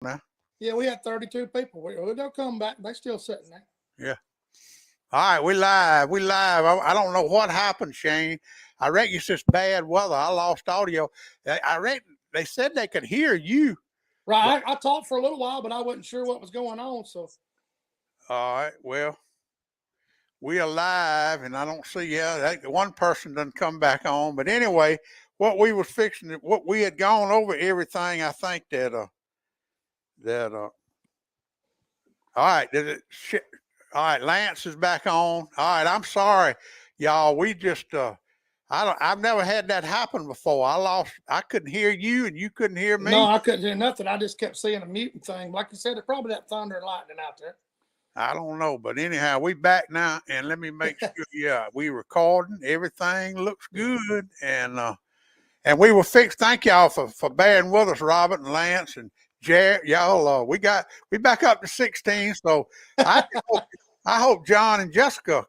now. Yeah, we had 32 people. They'll come back. They still sitting there. Yeah. All right, we live. We live. I don't know what happened, Shane. I reckon it's just bad weather. I lost audio. I reckon they said they could hear you. Right. I talked for a little while, but I wasn't sure what was going on. So. All right. Well, we are live, and I don't see one person doesn't come back on. But anyway, what we was fixing, what we had gone over everything. I think that all right. All right, Lance is back on. All right, I'm sorry, y'all. We just I've never had that happen before. I couldn't hear you and you couldn't hear me. No, I couldn't hear nothing. I just kept seeing a muting thing. Like you said, it's probably that thunder and lightning out there. I don't know, but anyhow, we back now, and let me make sure. Yeah, we recording. Everything looks good, and we were fixed. Thank y'all for bearing with us, Robert and Lance and Jared. Y'all, we back up to 16. So I hope John and Jessica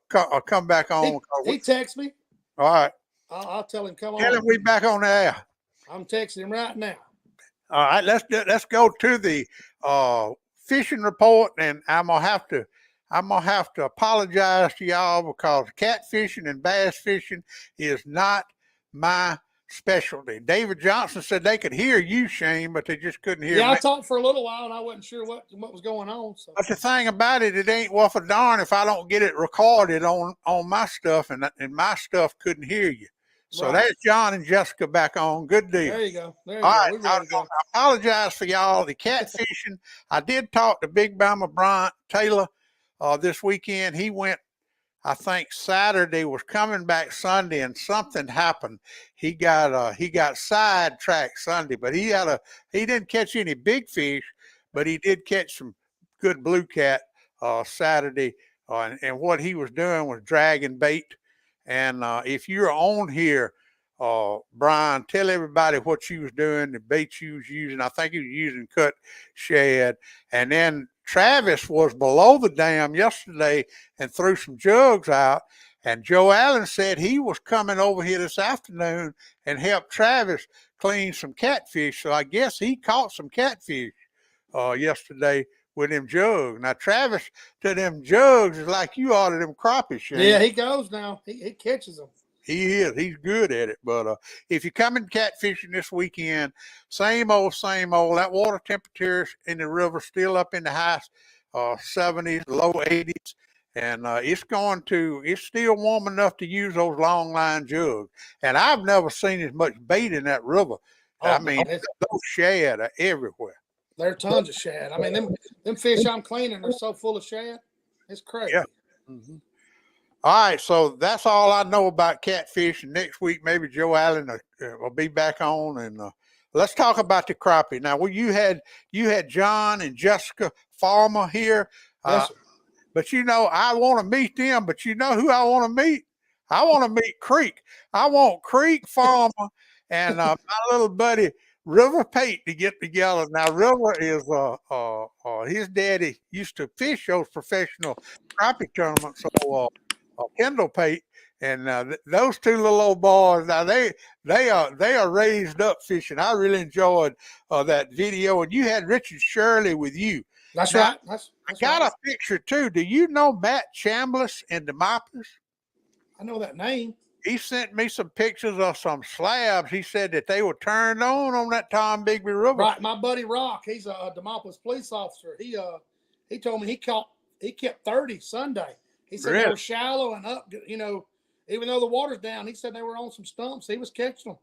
come back on. He texts me. All right. I'll tell him come on. Tell him we back on the air. I'm texting him right now. All right, let's go to the fishing report, and I'm gonna have to apologize to y'all because catfishing and bass fishing is not my specialty. David Johnson said they could hear you, Shane, but they just couldn't hear me. Yeah, I talked for a little while, and I wasn't sure what was going on. So. But the thing about it ain't worth a darn if I don't get it recorded on my stuff, and my stuff couldn't hear you. So right. There's John and Jessica back on. Good deal. There you go. All right, I apologize for y'all. The catfishing. I did talk to Big Bama Bryant Taylor this weekend. He went, I think Saturday, was coming back Sunday, and something happened. He got sidetracked Sunday, but he didn't catch any big fish, but he did catch some good blue cat Saturday. And what he was doing was dragging bait. And if you're on here, Brian, tell everybody what you was doing, the bait you was using. I think he was using cut shad. And then Travis was below the dam yesterday and threw some jugs out. And Joe Allen said he was coming over here this afternoon and helped Travis clean some catfish. So I guess he caught some catfish yesterday with them jugs. Now, Travis to them jugs is like you are to them crappie, Shane. Yeah, he goes now. He catches them. He is. He's good at it. But if you come in catfishing this weekend, same old. That water temperature in the river still up in the high 70s, low 80s. And it's still warm enough to use those long line jugs. And I've never seen as much bait in that river. I mean, those shad are everywhere. There are tons of shad. I mean, them fish I'm cleaning are so full of shad. It's crazy. Yeah. Mm-hmm. All right, so that's all I know about catfish. And next week, maybe Joe Allen will be back on, and let's talk about the crappie. Now, you had John and Jessica Farmer here, yes, but I want to meet them. But you know who I want to meet? I want to meet Creek. I want Creek Farmer and my little buddy River Pate to get together. Now, River is his daddy used to fish those professional crappie tournaments. So Kendall Pate and those two little old boys. Now they are raised up fishing. I really enjoyed that video, and you had Richard Shirley with you. That's right. I got a picture too. Do you know Matt Chambliss in Demopolis? I know that name. He sent me some pictures of some slabs. He said that they were turned on that Tom Bigby River. Right, my buddy Rock, he's a Demopolis police officer. He told me he kept 30 Sunday. He said They were shallow and up. Even though the water's down, he said they were on some stumps. He was catching them.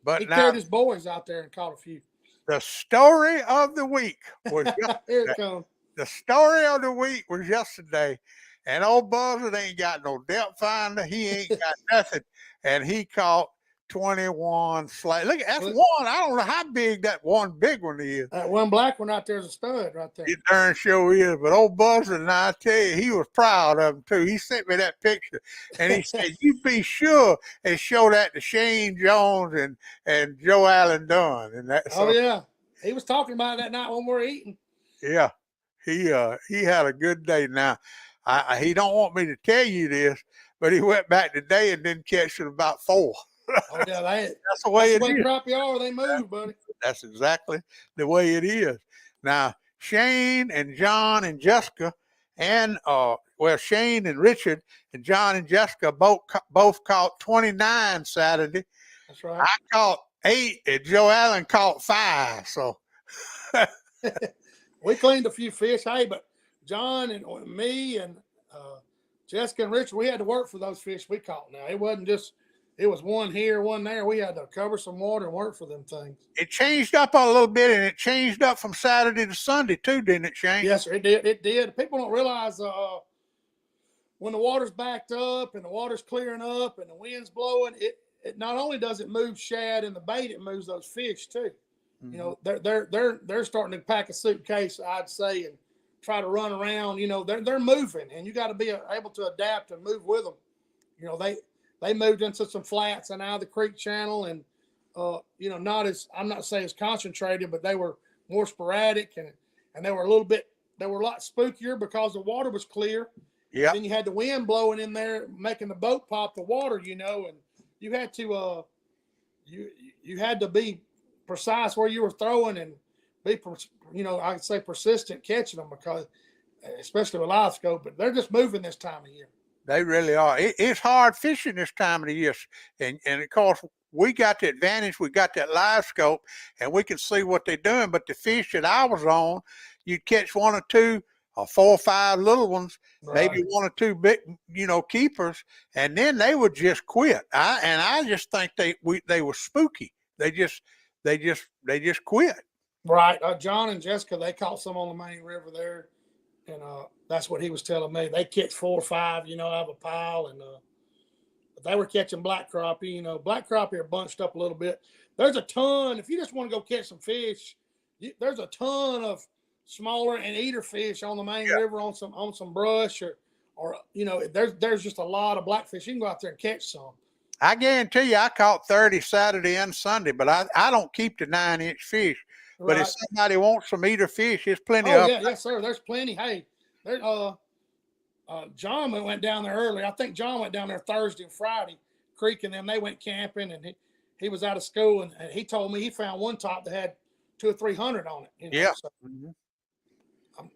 But he carried his boys out there and caught a few. The story of the week was Here it comes. The story of the week was yesterday. And old Buzzard ain't got no depth finder. He ain't got nothing. And he caught 21 slabs. Look, that's one. I don't know how big that one big one is. That one black one out there is a stud right there. It darn sure is. But old Buzzard, and I tell you, he was proud of him, too. He sent me that picture. And he said, you be sure and show that to Shane Jones and Joe Allen Dunn. And yeah. He was talking about it that night when we were eating. Yeah. He had a good day. Now, he don't want me to tell you this, but he went back today and didn't catch it about 4. Oh, yeah, that's the way it is. Crappie are, they move, buddy. That's exactly the way it is. Now, Shane and John and Jessica and Shane and Richard and John and Jessica both caught 29 Saturday. That's right. I caught 8 and Joe Allen caught 5. So we cleaned a few fish. Hey, but John and me and Jessica and Richard, we had to work for those fish we caught. Now, it wasn't just, it was one here, one there. We had to cover some water and work for them things. It changed up a little bit, and it changed up from Saturday to Sunday too, didn't it, Shane? Yes, sir, it did. It did. People don't realize when the water's backed up and the water's clearing up and the wind's blowing, it not only does it move shad and the bait, it moves those fish too. Mm-hmm. You know, they're starting to pack a suitcase, I'd say, and try to run around. You know, they're moving, and you got to be able to adapt and move with them. You know, they moved into some flats and out of the creek channel, and you know, I'm not saying it's concentrated, but they were more sporadic, and they were a lot spookier because the water was clear. Yeah. Then you had the wind blowing in there, making the boat pop the water, you know, and you had to you had to be precise where you were throwing and be, you know, I'd say persistent catching them, because especially with live scope, but they're just moving this time of year. They really are. It's hard fishing this time of the year, and of course we got the advantage. We got that live scope, and we can see what they're doing. But the fish that I was on, you'd catch 1 or 2 or 4 or 5 little ones, right, maybe 1 or 2 big, you know, keepers, and then they would just quit. I just think they were spooky. They just quit. Right. John and Jessica, they caught some on the main river there, and that's what he was telling me. They catch 4 or 5, you know, out of a pile, and but they were catching black crappie. You know, black crappie are bunched up a little bit. There's a ton. If you just want to go catch some fish, there's a ton of smaller and eater fish on the main river on some brush, or you know, there's just a lot of blackfish. You can go out there and catch some. I guarantee you, I caught 30 Saturday and Sunday, but I don't keep the 9-inch fish. Right. But if somebody wants some eater fish, there's plenty of. Yeah, yes, sir. There's plenty. Hey, there. John went down there early. I think John went down there Thursday and Friday, Creek and them. They went camping, and he was out of school, and he told me he found one top that had 200 or 300 on it. You know, yeah. So. Mm-hmm.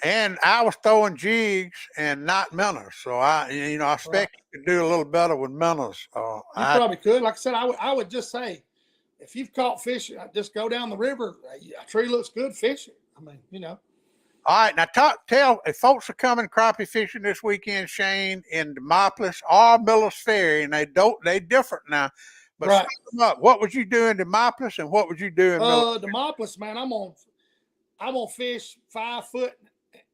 And I was throwing jigs and not minnows, so I expect you to do a little better with minnows. You probably could. Like I said, I would just say, if you've caught fish, just go down the river. A tree looks good, fish it. I mean, you know. All right, now tell if folks are coming crappie fishing this weekend, Shane, in Demopolis or Miller's Ferry, and they different now. But right. Up, what would you do in Demopolis, and what would you do in Demopolis? Man, I'm on fish 5 foot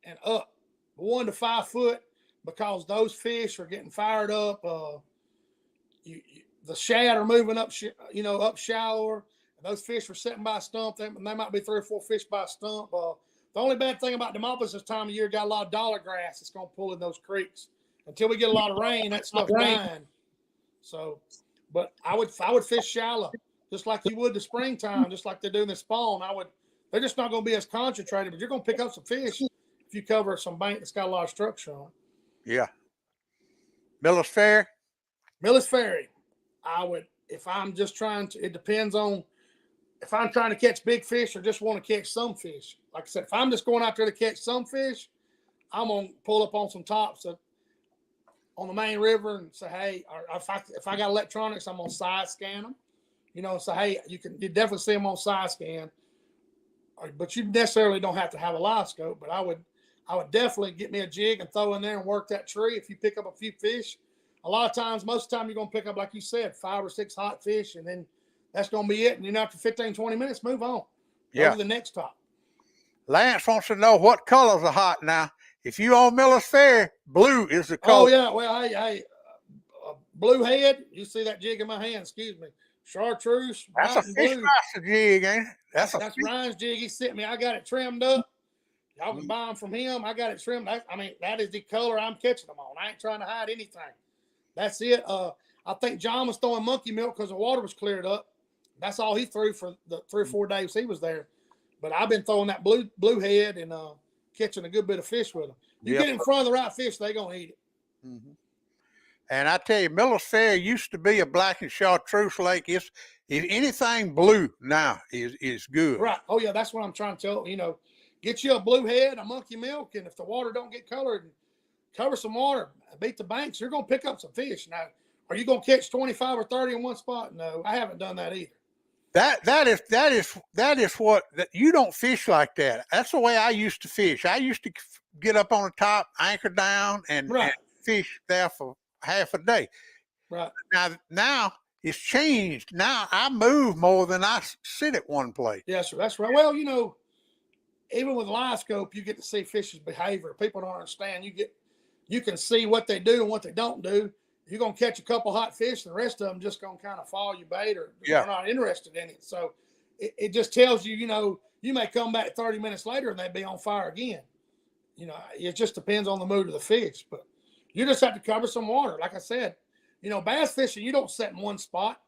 and up, 1 to 5 foot, because those fish are getting fired up. The shad are moving up, up shallower. And those fish are sitting by a stump. They might be 3 or 4 fish by a stump. The only bad thing about Demopolis this time of year, got a lot of dollar grass that's going to pull in those creeks. Until we get a lot of rain, that stuff's dying. So, but I would fish shallow, just like you would the springtime, just like they do in the spawn. They're just not going to be as concentrated, but you're going to pick up some fish if you cover some bank that's got a lot of structure on it. Yeah. Miller's Ferry? Miller's Ferry. I would, if I'm just trying to, it depends on if I'm trying to catch big fish or just want to catch some fish. Like I said, if I'm just going out there to catch some fish, I'm going to pull up on some tops on the main river and say, hey, or if I got electronics, I'm going to side scan them. You know, say, hey, you definitely see them on side scan. But you necessarily don't have to have a live scope. But I would definitely get me a jig and throw in there and work that tree. If you pick up a few fish, a lot of times, most of the time, you're going to pick up, like you said, 5 or 6 hot fish, and then that's going to be it. And then after 15, 20 minutes, move on. Go to the next top. Lance wants to know what colors are hot now. If you on Miller's Ferry, blue is the color. Oh, yeah. Well, hey, blue head. You see that jig in my hand, excuse me. Chartreuse. That's a fish master jig, ain't it? That's Ryan's jig. He sent me. I got it trimmed up. Y'all can buy them from him. I got it trimmed. That is the color I'm catching them on. I ain't trying to hide anything. That's it. I think John was throwing monkey milk because the water was cleared up. That's all he threw for the 3 or 4 days he was there. But I've been throwing that blue head and catching a good bit of fish with them. You get in front of the right fish, they're going to eat it. Mm-hmm. And I tell you, Miller's Ferry used to be a black and chartreuse lake. If anything blue now is good. Right. Oh yeah, that's what I'm trying to tell. Get you a bluehead, a monkey milk, and if the water don't get colored, cover some water, beat the banks. You're gonna pick up some fish. Now, are you gonna catch 25 or 30 in one spot? No, I haven't done that either. That is what you don't fish like that. That's the way I used to fish. I used to get up on the top, anchor down, and fish there for half a day. Right. Now it's changed. Now I move more than I sit at one place. Yes, sir. That's right. Well, even with live scope, you get to see fish's behavior. People don't understand. You can see what they do and what they don't do. You're gonna catch a couple hot fish, and the rest of them just gonna kind of follow you bait, or they're not interested in it. So it just tells you, you may come back 30 minutes later and they'd be on fire again. It just depends on the mood of the fish, but you just have to cover some water. Like I said, bass fishing, you don't sit in one spot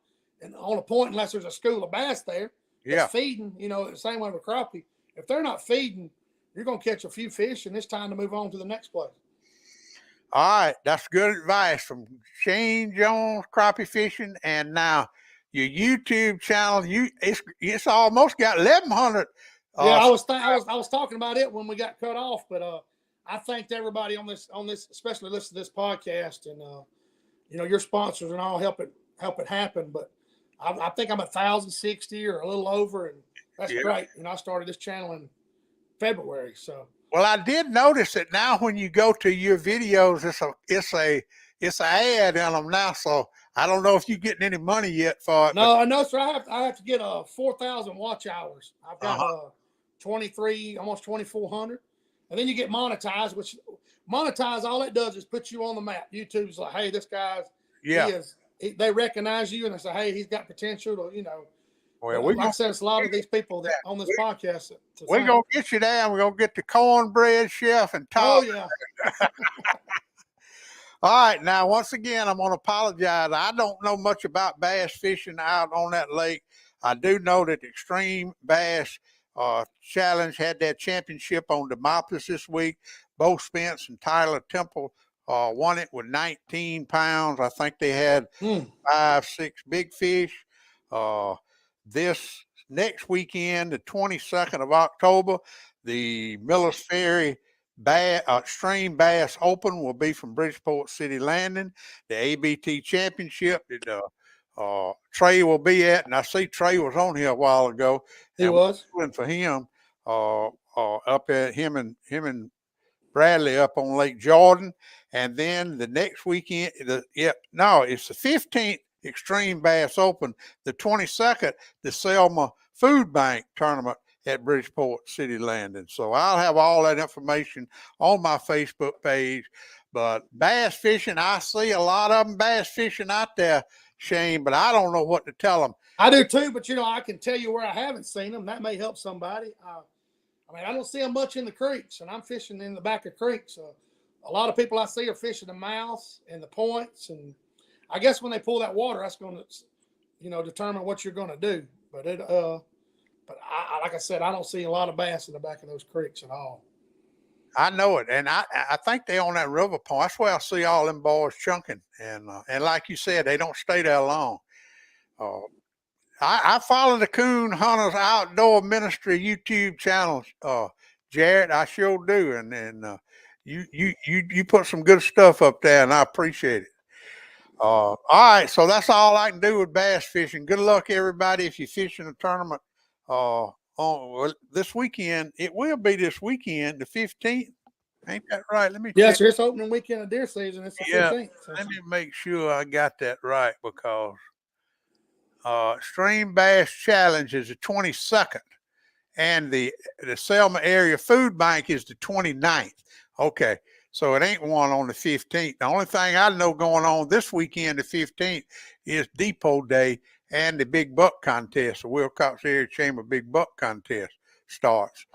and on a point unless there's a school of bass there. Yeah. Feeding, the same way with crappie. If they're not feeding, you're going to catch a few fish, and it's time to move on to the next place. All right. That's good advice from Shane Jones, Crappie Fishing. And now your YouTube channel, it's almost got 1,100. Yeah, I was talking about it when we got cut off, but I thanked everybody on this, especially listen to this podcast, and your sponsors and all help it happen. But I think I'm 1,060 or a little over, and that's great. I started this channel in February, so. Well, I did notice that now when you go to your videos, it's an ad in them now. So I don't know if you're getting any money yet for it. No, I know, sir. I have to get 4,000 watch hours. I've got 23, almost 2,400, and then you get monetized. Which all it does is put you on the map. YouTube's like, hey, this guy's they recognize you and they say, hey, he's got potential to Well, like I said, it's a lot of these people that on this podcast. We're going to get you down. We're going to get the cornbread chef and talk. Oh, yeah. All right. Now, once again, I'm going to apologize. I don't know much about bass fishing out on that lake. I do know that Extreme Bass Challenge had that championship on Demopolis this week. Bo Spence and Tyler Temple won it with 19 pounds. I think they had 5-6 big fish. This next weekend, the 22nd of October, the Miller's Ferry Extreme Bass Open will be from Bridgeport City Landing. The ABT Championship that Trey will be at, and I see Trey was on here a while ago. He was for him up at him and Bradley up on Lake Jordan, and then the next weekend, it's the 15th Extreme Bass Open, the 22nd, the Selma Food Bank Tournament at Bridgeport City Landing. So I'll have all that information on my Facebook page. But bass fishing, I see a lot of them bass fishing out there, Shane, but I don't know what to tell them. I do too, but I can tell you where I haven't seen them. That may help somebody. I don't see them much in the creeks, and I'm fishing in the back of creeks. So a lot of people I see are fishing the mouths and the points, and I guess when they pull that water, that's going to, determine what you're going to do. But I like I said, I don't see a lot of bass in the back of those creeks at all. I know it, and I think they on that river point. That's where I see all them boys chunking, and like you said, they don't stay there long. I follow the Coon Hunters Outdoor Ministry YouTube channels, Jared. I sure do, and you put some good stuff up there, and I appreciate it. All right, so that's all I can do with bass fishing. Good luck, everybody. If you're fishing a tournament this weekend, it will be this weekend, the 15th. Ain't that right? Let me check. Yes, it's opening weekend of deer season. It's the 15th. Let me make sure I got that right, because Extreme Bass Challenge is the 22nd, and the Selma Area Food Bank is the 29th. Okay, so it ain't one on the 15th. The only thing I know going on this weekend, the 15th, is Depot Day and the Big Buck Contest. The Wilcox Area Chamber Big Buck Contest starts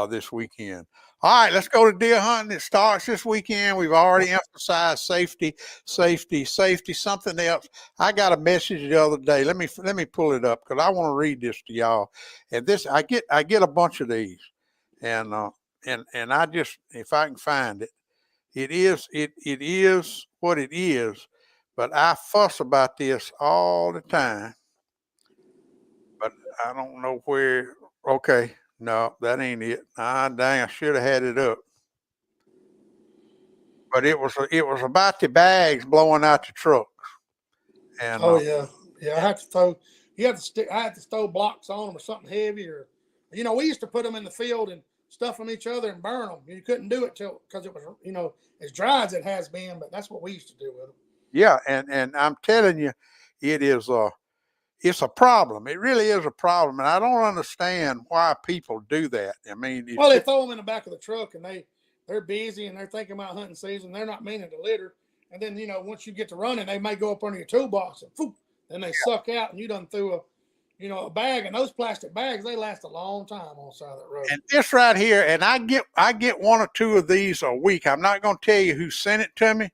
this weekend. All right, let's go to deer hunting. It starts this weekend. We've already emphasized safety. Something else. I got a message the other day. Let me pull it up, because I want to read this to y'all. And this, I get a bunch of these, and I just, if I can find it, it is what it is. but I fuss about this all the time. But I don't know where. Okay, no, that ain't it. Ah, dang, I should have had it up. But it was about the bags blowing out the trucks. And Oh yeah, yeah. I had to throw. You have to stick. I had to throw blocks on them or something heavy, or we used to put them in the field and stuff them each other and burn them. You couldn't do it because it was as dry as it has been, but that's what we used to do with them. yeah, and I'm telling you, it is it's a problem. It really is a problem, and I don't understand why people do that. I mean, well, they throw them in the back of the truck, and they're busy and they're thinking about hunting season. They're not meaning to litter, and then once you get to running, they may go up under your toolbox and poof, then they suck out, and you done threw a bag. And those plastic bags, they last a long time on the side of that road. And this right here, and I get one or two of these a week. I'm not going to tell you who sent it to me.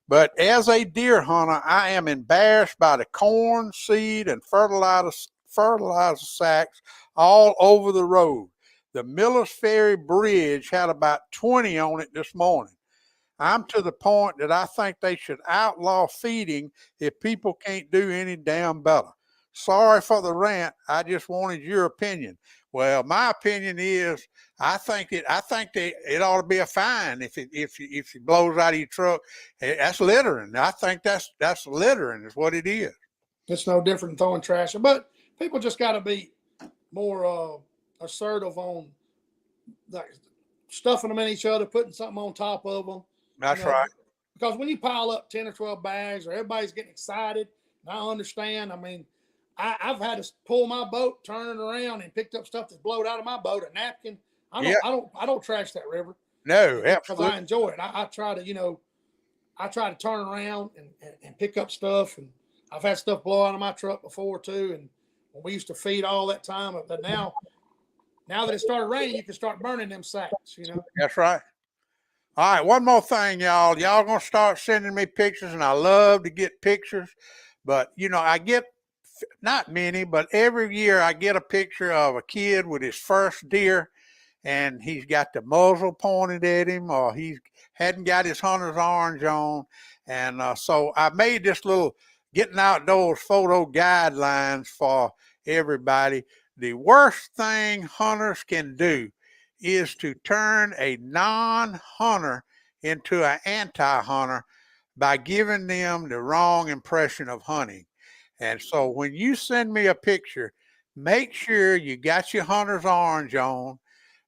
But as a deer hunter, I am embarrassed by the corn, seed, and fertilizer sacks all over the road. The Miller's Ferry Bridge had about 20 on it this morning. I'm to the point that I think they should outlaw feeding if people can't do any damn better. Sorry for the rant. I just wanted your opinion. Well, my opinion is I think that it ought to be a fine if it blows out of your truck. That's littering. I think that's littering is what it is. It's no different than throwing trash. But people just got to be more assertive on like stuffing them in each other, putting something on top of them. That's right. Because when you pile up 10 or 12 bags, or everybody's getting excited, and I understand. I mean, I've had to pull my boat, turn it around, and picked up stuff that's blowed out of my boat, a napkin. I don't trash that river. No, absolutely. Because I enjoy it. I try to turn around and pick up stuff, and I've had stuff blow out of my truck before too. And we used to feed all that time, but now that it started raining, you can start burning them sacks. That's right. All right, one more thing, y'all. Y'all gonna start sending me pictures, and I love to get pictures. But I get not many, but every year I get a picture of a kid with his first deer, and he's got the muzzle pointed at him, or he hadn't got his hunter's orange on. And so I made this little getting outdoors photo guidelines for everybody. The worst thing hunters can do is to turn a non-hunter into an anti-hunter by giving them the wrong impression of hunting. And so when you send me a picture, make sure you got your hunter's orange on.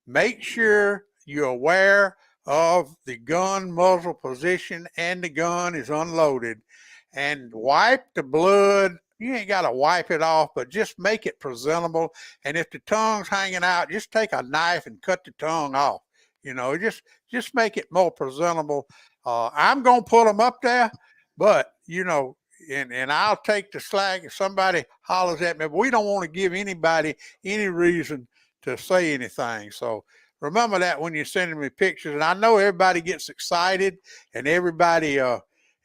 Make sure you're aware of the gun muzzle position and the gun is unloaded. And wipe the blood. You ain't got to wipe it off, but just make it presentable. And if the tongue's hanging out, just take a knife and cut the tongue off. Just make it more presentable. I'm going to put them up there, but, and I'll take the slack if somebody hollers at me, but we don't want to give anybody any reason to say anything. So remember that when you're sending me pictures. And I know everybody gets excited, and everybody,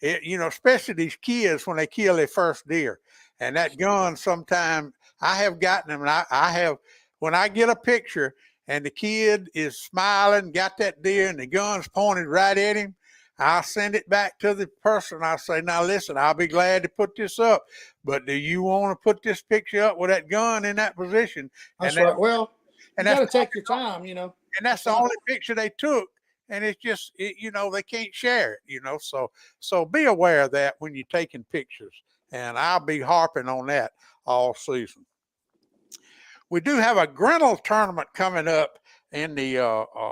especially these kids when they kill their first deer. And that gun, sometimes I have gotten them, and I have, when I get a picture and the kid is smiling, got that deer, and the gun's pointed right at him, I'll send it back to the person. I'll say, now listen, I'll be glad to put this up, but do you want to put this picture up with that gun in that position? That's right. Well, you got to take your time, And that's the only picture they took. And it's just, they can't share it, So be aware of that when you're taking pictures. And I'll be harping on that all season. We do have a Greno tournament coming up in the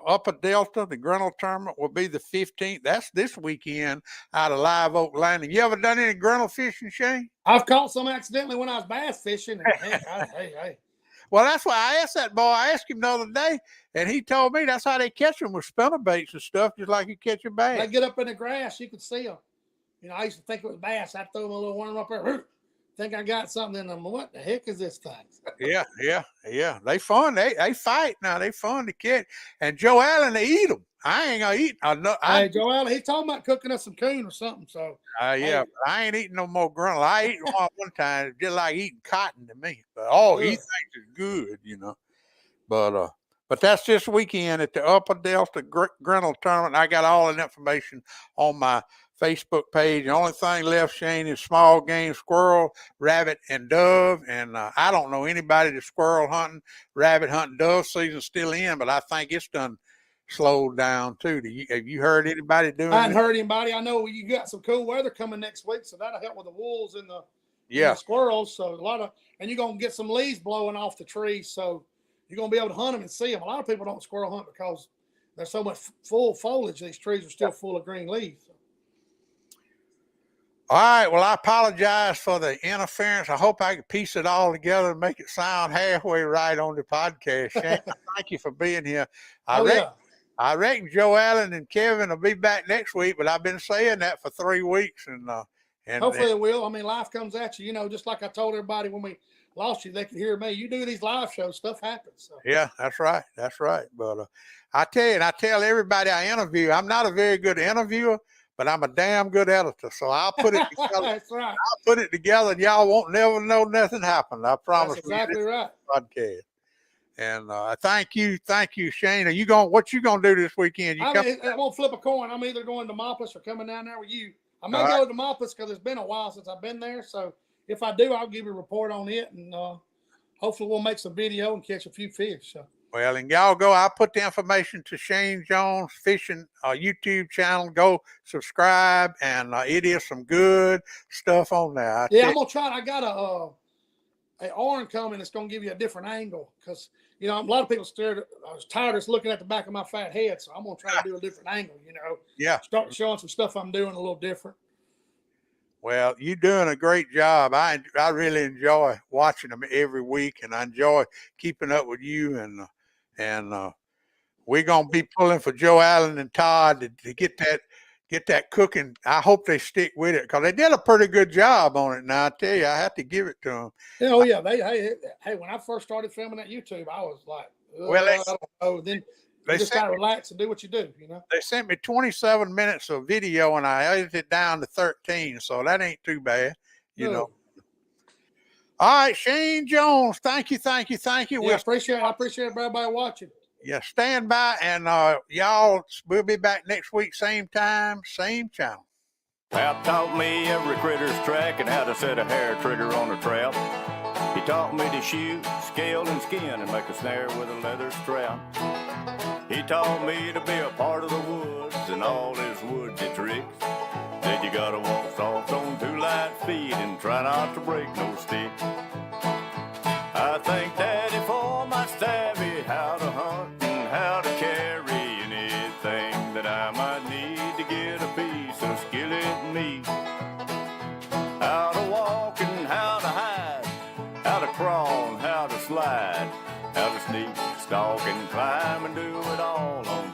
Upper Delta. The Greno tournament will be the 15th. That's this weekend out of Live Oak Landing. You ever done any Greno fishing, Shane? I've caught some accidentally when I was bass fishing. And hey. Well, that's why I asked that boy. I asked him the other day, and he told me that's how they catch them with spinner baits and stuff, just like you catch a bass. They get up in the grass, you can see them. I used to think it was bass. I throw them a little worm up there. Think I got something in them. What the heck is this thing? Yeah. They fun. They fight now. They fun to catch. And Joe Allen, they eat them. I ain't gonna eat. Hey, Joe Allen, he talking about cooking us some coon or something. So yeah, but I ain't eating no more Greno. I ate one time. It's just like eating cotton to me. But he thinks it's good, But that's this weekend at the Upper Delta Greno tournament. I got all that information on my Facebook page. The only thing left, Shane, is small game squirrel, rabbit, and dove. And I don't know anybody that's squirrel hunting, rabbit hunting. Dove season's still in, but I think it's done slowed down too. Have you heard anybody doing I hadn't this? heard anybody. I know you got some cool weather coming next week, so that'll help with the wolves and the squirrels. So and you're gonna get some leaves blowing off the trees, so you're gonna be able to hunt them and see them. A lot of people don't squirrel hunt because there's so much full foliage. These trees are still full of green leaves. All right. Well, I apologize for the interference. I hope I can piece it all together and make it sound halfway right on the podcast. Shane, thank you for being here. I reckon Joe Allen and Kevin will be back next week, but I've been saying that for 3 weeks, and hopefully it will. I mean, life comes at you, just like I told everybody when we lost you, they could hear me. You do these live shows, stuff happens. So. Yeah, that's right. That's right. But I tell you, and I tell everybody I interview, I'm not a very good interviewer, but I'm a damn good editor. So I'll put it together. That's right. I'll put it together, and y'all won't never know nothing happened. I promise. That's exactly right. Podcast. And thank you, Shane. What you gonna do this weekend? I won't flip a coin. I'm either going to Demopolis or coming down there with you. I may go to Demopolis because it's been a while since I've been there. So if I do, I'll give you a report on it, and hopefully we'll make some video and catch a few fish. So. Well, and y'all go. I'll put the information to Shane Jones Fishing YouTube channel. Go subscribe, and it is some good stuff on there. I'm gonna try. I got a arm coming. It's gonna give you a different angle because. A lot of people I was tired of just looking at the back of my fat head, so I'm going to try to do a different angle, Yeah. Start showing some stuff I'm doing a little different. Well, you're doing a great job. I really enjoy watching them every week, and I enjoy keeping up with you. And we're going to be pulling for Joe Allen and Todd to get that cooking. I hope they stick with it because they did a pretty good job on it. Now I tell you, I have to give it to them. Yeah. Hey, when I first started filming at YouTube, I was like, I don't know. Then you just gotta relax and do what you do. They sent me 27 minutes of video, and I edited it down to 13, so that ain't too bad. All right, Shane Jones, thank you. Yeah, I appreciate everybody watching. Yeah, stand by, and y'all, we'll be back next week, same time, same channel. Pap taught me every critter's track and how to set a hair trigger on a trap. He taught me to shoot, scale, and skin and make a snare with a leather strap. He taught me to be a part of the woods and all his woodsy tricks. Said you gotta walk soft on 2 light feet and try not to break no stick. I thank Daddy for my savvy, how to hunt and how to carry anything that I might need to get a piece of skillet meat. How to walk and how to hide, how to crawl and how to slide, how to sneak, stalk and climb and do it all on